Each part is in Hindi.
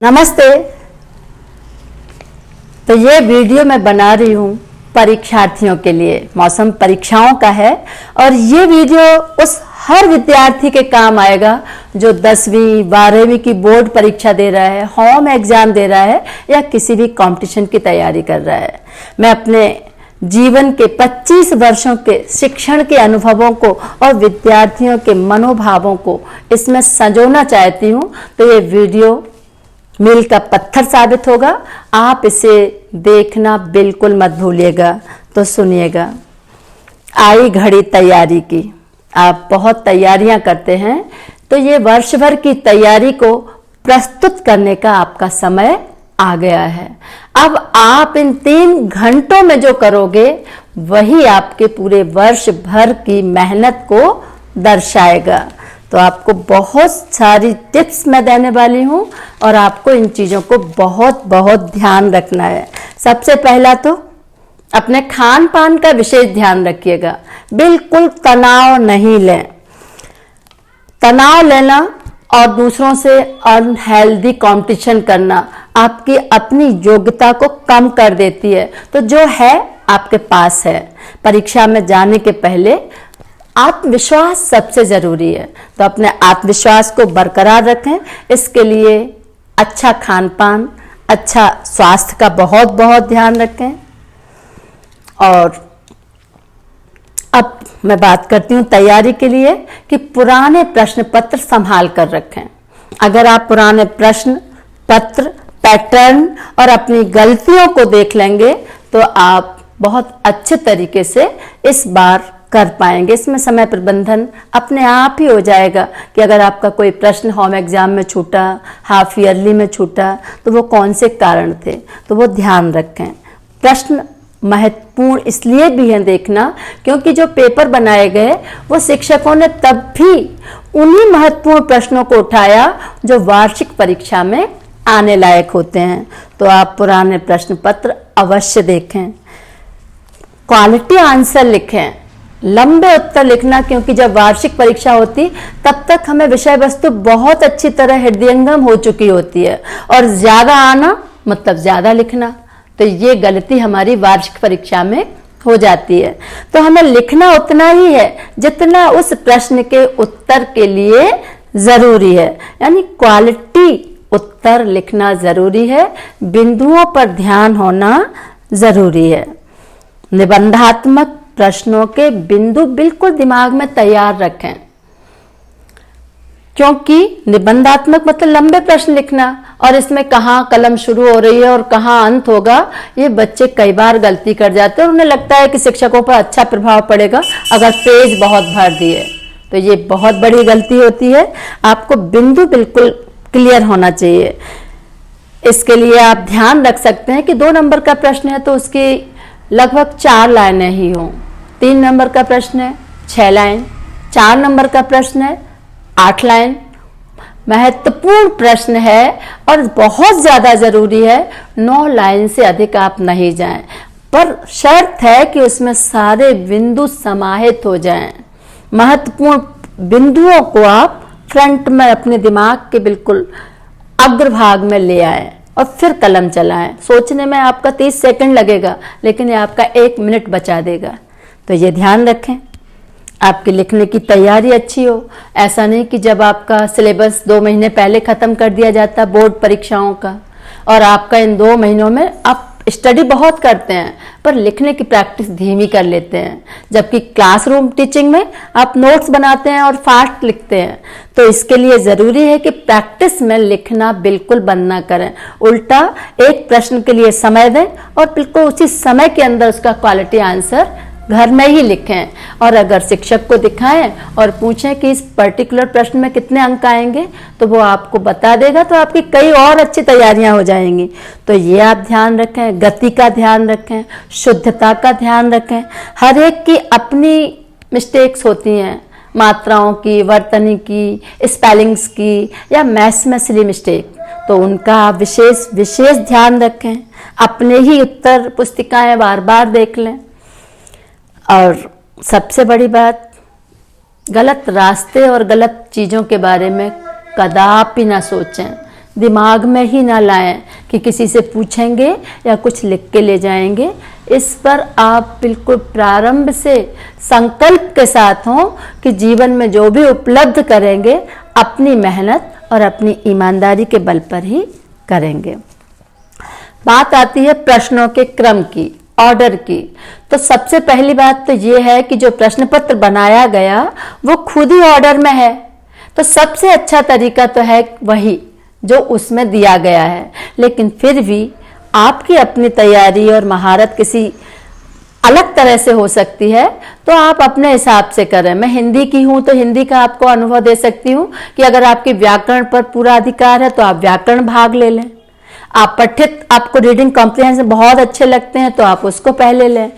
नमस्ते। तो ये वीडियो मैं बना रही हूँ परीक्षार्थियों के लिए। मौसम परीक्षाओं का है और ये वीडियो उस हर विद्यार्थी के काम आएगा जो 10वीं 12वीं की बोर्ड परीक्षा दे रहा है, होम एग्जाम दे रहा है या किसी भी कंपटीशन की तैयारी कर रहा है। मैं अपने जीवन के 25 वर्षों के शिक्षण के अनुभवों को और विद्यार्थियों के मनोभावों को इसमें संजोना चाहती हूँ। तो ये वीडियो मील का पत्थर साबित होगा। आप इसे देखना बिल्कुल मत भूलिएगा। तो सुनिएगा। आई घड़ी तैयारी की। आप बहुत तैयारियां करते हैं, तो ये वर्ष भर की तैयारी को प्रस्तुत करने का आपका समय आ गया है। अब आप इन 3 घंटों में जो करोगे वही आपके पूरे वर्ष भर की मेहनत को दर्शाएगा। तो आपको बहुत सारी टिप्स मैं देने वाली हूँ और आपको इन चीज़ों को बहुत बहुत ध्यान रखना है। सबसे पहला तो अपने खान पान का विशेष ध्यान रखिएगा। बिल्कुल तनाव नहीं लें। तनाव लेना और दूसरों से अनहेल्दी कंपटीशन करना आपकी अपनी योग्यता को कम कर देती है। तो जो है आपके पास है। परीक्षा में जाने के पहले आत्मविश्वास सबसे जरूरी है। तो अपने आत्मविश्वास को बरकरार रखें। इसके लिए अच्छा खान पान, अच्छा स्वास्थ्य का बहुत बहुत ध्यान रखें। और अब मैं बात करती हूँ तैयारी के लिए कि पुराने प्रश्न पत्र संभाल कर रखें। अगर आप पुराने प्रश्न पत्र, पैटर्न और अपनी गलतियों को देख लेंगे तो आप बहुत अच्छे तरीके से इस बार कर पाएंगे। इसमें समय प्रबंधन अपने आप ही हो जाएगा कि अगर आपका कोई प्रश्न होम एग्जाम में छूटा, हाफ ईयरली में छूटा, तो वो कौन से कारण थे, तो वो ध्यान रखें। प्रश्न महत्वपूर्ण इसलिए भी है देखना क्योंकि जो पेपर बनाए गए वो शिक्षकों ने तब भी उन्हीं महत्वपूर्ण प्रश्नों को उठाया जो वार्षिक परीक्षा में आने लायक होते हैं। तो आप पुराने प्रश्न पत्र अवश्य देखें। क्वालिटी आंसर लिखें। लंबे उत्तर लिखना, क्योंकि जब वार्षिक परीक्षा होती तब तक हमें विषय वस्तु बहुत अच्छी तरह हृदयंगम हो चुकी होती है और ज्यादा आना मतलब ज्यादा लिखना। तो ये गलती हमारी वार्षिक परीक्षा में हो जाती है। तो हमें लिखना उतना ही है जितना उस प्रश्न के उत्तर के लिए जरूरी है। यानी क्वालिटी उत्तर लिखना जरूरी है। बिंदुओं पर ध्यान होना जरूरी है। निबंधात्मक प्रश्नों के बिंदु बिल्कुल दिमाग में तैयार रखें, क्योंकि निबंधात्मक मतलब लंबे प्रश्न लिखना और इसमें कहाँ कलम शुरू हो रही है और कहाँ अंत होगा, ये बच्चे कई बार गलती कर जाते हैं और उन्हें लगता है कि शिक्षकों पर अच्छा प्रभाव पड़ेगा अगर पेज बहुत भर दिए। तो ये बहुत बड़ी गलती होती है। आपको बिंदु बिल्कुल क्लियर होना चाहिए। इसके लिए आप ध्यान रख सकते हैं कि 2 नंबर का प्रश्न है तो उसकी लगभग 4 लाइनें ही हों। 3 नंबर का प्रश्न है 6 लाइन, 4 नंबर का प्रश्न है 8 लाइन। महत्वपूर्ण प्रश्न है और बहुत ज्यादा जरूरी है, 9 लाइन से अधिक आप नहीं जाएं, पर शर्त है कि उसमें सारे बिंदु समाहित हो जाएं। महत्वपूर्ण बिंदुओं को आप फ्रंट में अपने दिमाग के बिल्कुल अग्रभाग में ले आए और फिर कलम चलाएं। सोचने में आपका 30 सेकंड लगेगा लेकिन ये आपका 1 मिनट बचा देगा। तो ये ध्यान रखें। आपकी लिखने की तैयारी अच्छी हो। ऐसा नहीं कि जब आपका सिलेबस 2 महीने पहले खत्म कर दिया जाता बोर्ड परीक्षाओं का और आपका इन 2 महीनों में आप स्टडी बहुत करते हैं पर लिखने की प्रैक्टिस धीमी कर लेते हैं, जबकि क्लासरूम टीचिंग में आप नोट्स बनाते हैं और फास्ट लिखते हैं। तो इसके लिए जरूरी है कि प्रैक्टिस में लिखना बिल्कुल बंद ना करें, उल्टा एक प्रश्न के लिए समय दें और बिल्कुल उसी समय के अंदर उसका क्वालिटी आंसर घर में ही लिखें, और अगर शिक्षक को दिखाएं और पूछें कि इस पर्टिकुलर प्रश्न में कितने अंक आएंगे, तो वो आपको बता देगा, तो आपकी कई और अच्छी तैयारियां हो जाएंगी। तो ये आप ध्यान रखें, गति का ध्यान रखें, शुद्धता का ध्यान रखें। हर एक की अपनी मिस्टेक्स होती हैं, मात्राओं की, वर्तनी की, स्पेलिंग्स की, या मैथ्स में सिली मिस्टेक, तो उनका आप विशेष ध्यान रखें। अपने ही उत्तर पुस्तिकाएं बार बार देख लें। और सबसे बड़ी बात, गलत रास्ते और गलत चीज़ों के बारे में कदापि ना सोचें, दिमाग में ही ना लाएं कि किसी से पूछेंगे या कुछ लिख के ले जाएंगे। इस पर आप बिल्कुल प्रारंभ से संकल्प के साथ हों कि जीवन में जो भी उपलब्ध करेंगे अपनी मेहनत और अपनी ईमानदारी के बल पर ही करेंगे। बात आती है प्रश्नों के क्रम की, ऑर्डर की। तो सबसे पहली बात तो ये है कि जो प्रश्न पत्र बनाया गया वो खुद ही ऑर्डर में है, तो सबसे अच्छा तरीका तो है वही जो उसमें दिया गया है। लेकिन फिर भी आपकी अपनी तैयारी और महारत किसी अलग तरह से हो सकती है, तो आप अपने हिसाब से करें। मैं हिंदी की हूं तो हिंदी का आपको अनुभव दे सकती हूं कि अगर आपके व्याकरण पर पूरा अधिकार है तो आप व्याकरण भाग ले लें। आप पठित, आपको रीडिंग कॉम्प्रिहेंशन बहुत अच्छे लगते हैं तो आप उसको पहले लें।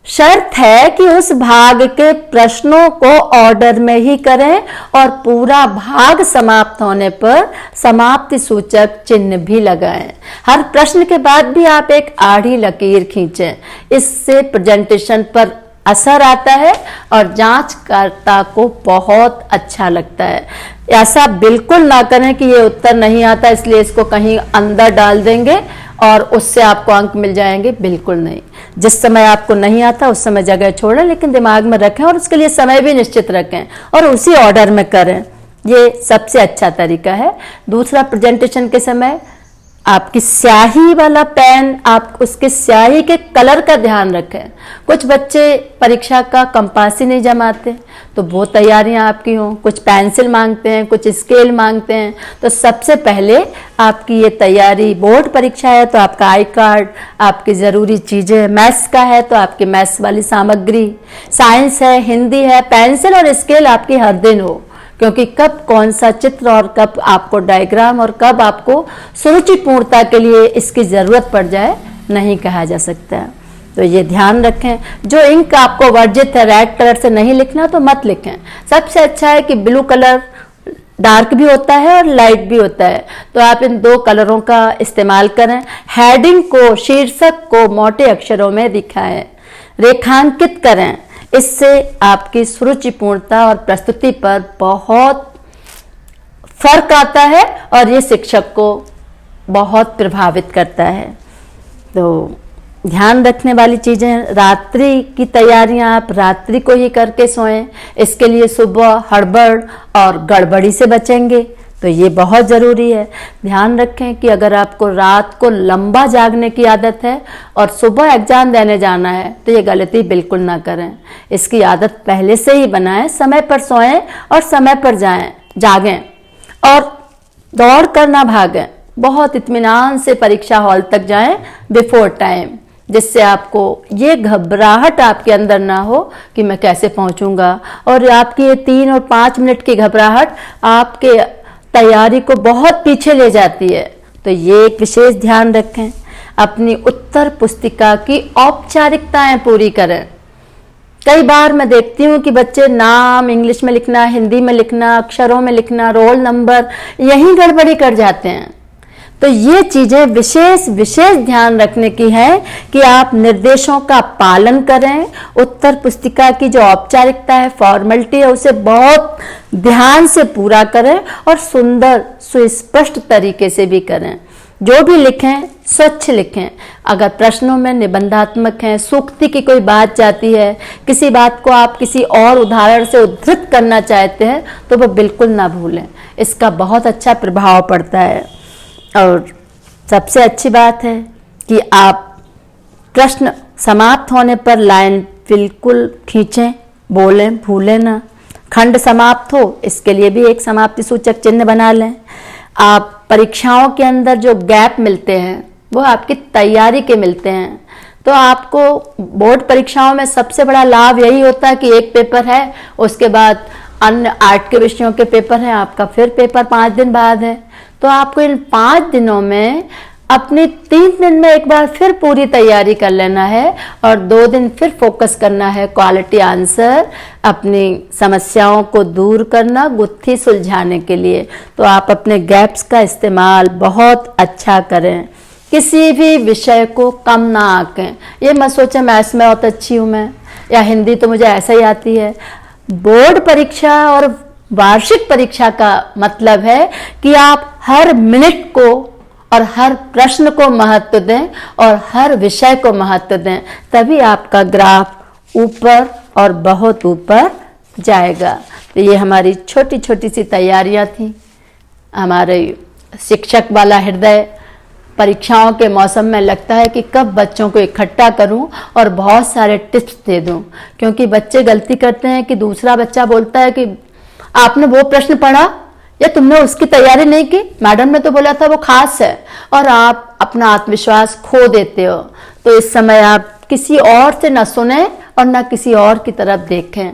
शर्त है कि उस भाग के प्रश्नों को ऑर्डर में ही करें और पूरा भाग समाप्त होने पर समाप्ति सूचक चिन्ह भी लगाएं। हर प्रश्न के बाद भी आप एक आड़ी लकीर खींचें। इससे प्रेजेंटेशन पर असर आता है और जांचकर्ता को बहुत अच्छा लगता है। ऐसा बिल्कुल ना करें कि ये उत्तर नहीं आता इसलिए इसको कहीं अंदर डाल देंगे और उससे आपको अंक मिल जाएंगे, बिल्कुल नहीं। जिस समय आपको नहीं आता उस समय जगह छोड़ें, लेकिन दिमाग में रखें और उसके लिए समय भी निश्चित रखें और उसी ऑर्डर में करें। ये सबसे अच्छा तरीका है। दूसरा, प्रेजेंटेशन के समय आपकी स्याही वाला पेन, आप उसके स्याही के कलर का ध्यान रखें। कुछ बच्चे परीक्षा का कंपास ही नहीं जमाते, तो वो तैयारियां आपकी हों। कुछ पेंसिल मांगते हैं, कुछ स्केल मांगते हैं। तो सबसे पहले आपकी ये तैयारी, बोर्ड परीक्षा है तो आपका आई कार्ड, आपकी ज़रूरी चीज़ें, मैथ्स का है तो आपकी मैथ्स वाली सामग्री, साइंस है, हिंदी है, पेंसिल और स्केल आपकी हर दिन हो, क्योंकि कब कौन सा चित्र और कब आपको डायग्राम और कब आपको सुरुचिपूर्णता के लिए इसकी ज़रूरत पड़ जाए नहीं कहा जा सकता। तो ये ध्यान रखें। जो इंक आपको वर्जित है, रेड कलर से नहीं लिखना तो मत लिखें। सबसे अच्छा है कि ब्लू कलर डार्क भी होता है और लाइट भी होता है, तो आप इन दो कलरों का इस्तेमाल करें। हेडिंग को, शीर्षक को मोटे अक्षरों में दिखाएं, रेखांकित करें। इससे आपकी सुरुचिपूर्णता और प्रस्तुति पर बहुत फर्क आता है और ये शिक्षक को बहुत प्रभावित करता है। तो ध्यान रखने वाली चीज़ें, रात्रि की तैयारियां आप रात्रि को ही करके सोएं। इसके लिए सुबह हड़बड़ और गड़बड़ी से बचेंगे, तो ये बहुत ज़रूरी है। ध्यान रखें कि अगर आपको रात को लंबा जागने की आदत है और सुबह एग्जाम देने जाना है तो ये गलती बिल्कुल ना करें। इसकी आदत पहले से ही बनाएं। समय पर सोएं और समय पर जागें और दौड़ कर ना भागें। बहुत इत्मीनान से परीक्षा हॉल तक जाएं बिफोर टाइम, जिससे आपको ये घबराहट आपके अंदर ना हो कि मैं कैसे पहुंचूंगा। और आपकी ये 3 और 5 मिनट की घबराहट आपके तैयारी को बहुत पीछे ले जाती है। तो ये एक विशेष ध्यान रखें। अपनी उत्तर पुस्तिका की औपचारिकताएं पूरी करें। कई बार मैं देखती हूँ कि बच्चे नाम इंग्लिश में लिखना, हिंदी में लिखना, अक्षरों में लिखना, रोल नंबर, यही गड़बड़ी कर जाते हैं। तो ये चीजें विशेष ध्यान रखने की है कि आप निर्देशों का पालन करें। उत्तर पुस्तिका की जो औपचारिकता है, फॉर्मेलिटी है, उसे बहुत ध्यान से पूरा करें और सुंदर सुस्पष्ट तरीके से भी करें। जो भी लिखें स्वच्छ लिखें। अगर प्रश्नों में निबंधात्मक हैं, सूक्ति की कोई बात जाती है, किसी बात को आप किसी और उदाहरण से उद्धृत करना चाहते हैं तो वो बिल्कुल ना भूलें। इसका बहुत अच्छा प्रभाव पड़ता है। और सबसे अच्छी बात है कि आप प्रश्न समाप्त होने पर लाइन बिल्कुल खींचें, बोलें, भूलें ना। खंड समाप्त हो इसके लिए भी एक समाप्ति सूचक चिन्ह बना लें। आप परीक्षाओं के अंदर जो गैप मिलते हैं वो आपकी तैयारी के मिलते हैं, तो आपको बोर्ड परीक्षाओं में सबसे बड़ा लाभ यही होता है कि एक पेपर है, उसके बाद अन्य आर्ट के विषयों के पेपर हैं, आपका फिर पेपर 5 दिन बाद है। तो आपको इन 5 दिनों में अपनी 3 दिन में एक बार फिर पूरी तैयारी कर लेना है और 2 दिन फिर फोकस करना है क्वालिटी आंसर, अपनी समस्याओं को दूर करना, गुत्थी सुलझाने के लिए। तो आप अपने गैप्स का इस्तेमाल बहुत अच्छा करें, किसी भी विषय को कम ना आंकें। ये मत सोचें मैथ्स में बहुत अच्छी हूँ मैं, या हिंदी तो मुझे ऐसा ही आती है। बोर्ड परीक्षा और वार्षिक परीक्षा का मतलब है कि आप हर मिनट को और हर प्रश्न को महत्व दें और हर विषय को महत्व दें, तभी आपका ग्राफ ऊपर और बहुत ऊपर जाएगा। तो ये हमारी छोटी छोटी सी तैयारियां थी। हमारे शिक्षक वाला हृदय परीक्षाओं के मौसम में लगता है कि कब बच्चों को इकट्ठा करूं और बहुत सारे टिप्स दे दूं, क्योंकि बच्चे गलती करते हैं कि दूसरा बच्चा बोलता है कि आपने वो प्रश्न पढ़ा या तुमने उसकी तैयारी नहीं की, मैडम ने तो बोला था वो खास है, और आप अपना आत्मविश्वास खो देते हो। तो इस समय आप किसी और से न सुने और न किसी और की तरफ देखें।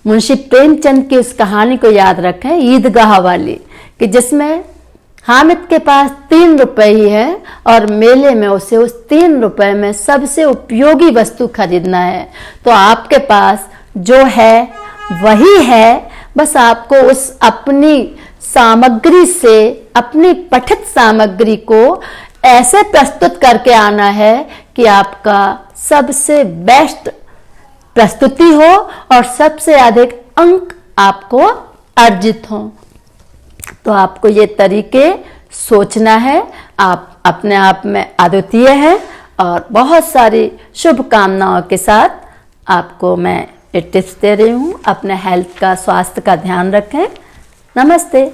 मुंशी प्रेमचंद की इस कहानी को याद रखें, ईदगाह वाली, कि जिसमें हामिद के पास 3 रुपए ही है और मेले में उसे उस 3 रुपए में सबसे उपयोगी वस्तु खरीदना है। तो आपके पास जो है वही है, बस आपको उस अपनी सामग्री से, अपनी पठित सामग्री को ऐसे प्रस्तुत करके आना है कि आपका सबसे बेस्ट प्रस्तुति हो और सबसे अधिक अंक आपको अर्जित हो। तो आपको ये तरीके सोचना है। आप अपने आप में अद्वितीय हैं और बहुत सारी शुभकामनाओं के साथ आपको मैं टिप्स दे रही हूँ। अपने हेल्थ का, स्वास्थ्य का ध्यान रखें। नमस्ते।